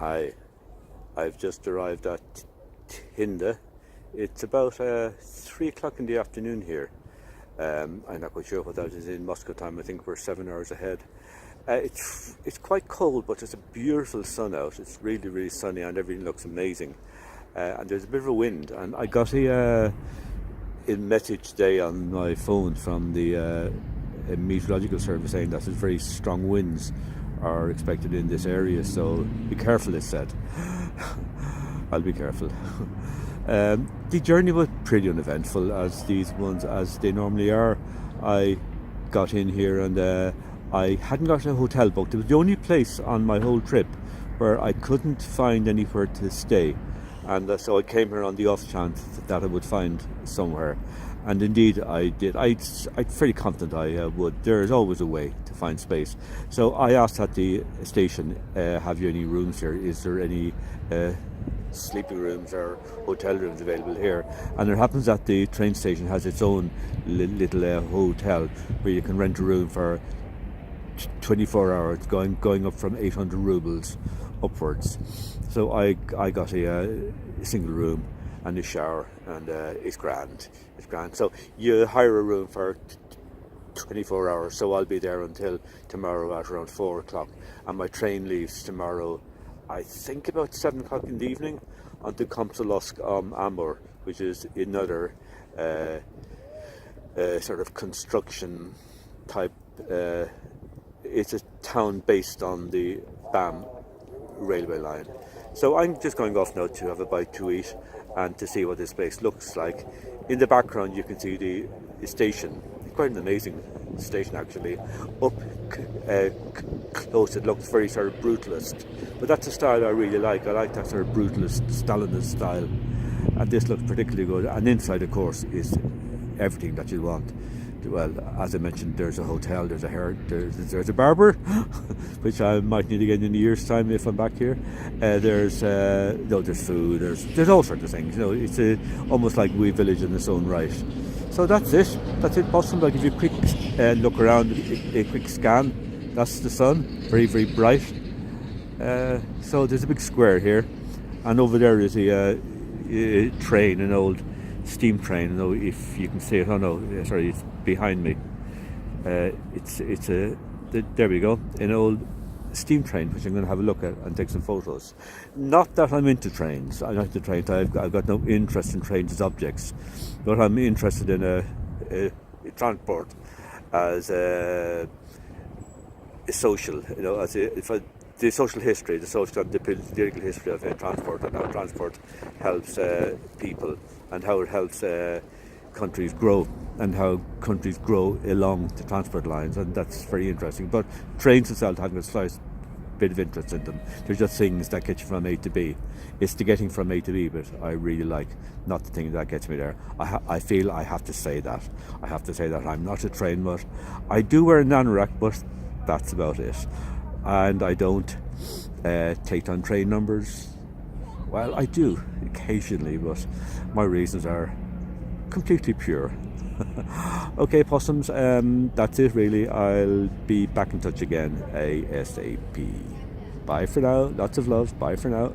Hi, I've just arrived at Tinda. It's about 3 o'clock in the afternoon here. I'm not quite sure what that is in Moscow time. I think we're 7 hours ahead. It's quite cold, but there's a beautiful sun out. It's really, really sunny and everything looks amazing. And there's a bit of a wind. And I got a message today on my phone from the meteorological service saying that there's very strong winds are expected in this area, so be careful, it said. I'll be careful. The journey was pretty uneventful, as these ones as they normally are. I got in here and I hadn't got a hotel booked. It was the only place on my whole trip where I couldn't find anywhere to stay, and so I came here on the off chance that I would find somewhere. And indeed I did. I'm fairly confident I would. There is always a way to find space. So I asked at the station, have you any rooms here? Is there any sleeping rooms or hotel rooms available here? And it happens that the train station has its own little hotel where you can rent a room for 24 hours, going up from 800 rubles upwards. So I got a single room and a shower, and it's grand. It's grand. So you hire a room for 24 hours. So I'll be there until tomorrow at around 4 o'clock, and my train leaves tomorrow, I think about 7 o'clock in the evening, onto Komsomolsk Amur, which is another sort of construction type. It's a town based on the BAM railway line. So I'm just going off now to have a bite to eat and to see what this place looks like. In the background you can see the station, quite an amazing station actually. Up close it looks very sort of brutalist, but that's a style I really like. I like that sort of brutalist Stalinist style, and this looks particularly good. And inside of course is everything that you want. Well, as I mentioned, there's a hotel, there's a barber, which I might need again in a year's time if I'm back here. There's food, there's all sorts of things. You know, it's almost like Wee Village in its own right. So that's it. Possible. I'll give you a quick look around, a quick scan. That's the sun, very, very bright. So there's a big square here, and over there is a train, an old steam train. I don't know if you can see it. Oh no, sorry, it's behind me. There we go, an old steam train, which I'm going to have a look at and take some photos. Not that I'm into trains. I'm not into trains. I've got no interest in trains as objects, but I'm interested in a transport as a social. You know, as the social history, the social and the political history of transport, and how transport helps people, and how it helps countries grow, and how countries grow along the transport lines, and that's very interesting. But trains themselves haven't the slightest bit of interest in them. They're just things that get you from A to B. It's the getting from A to B, but I really like, not the thing that gets me there. I feel I have to say that. I have to say that I'm not a train mutt. I do wear a anorak, but that's about it. And I don't take down train numbers. Well, I do occasionally, but my reasons are completely pure. Okay, possums, that's it really. I'll be back in touch again ASAP. Bye for now. Lots of love. Bye for now.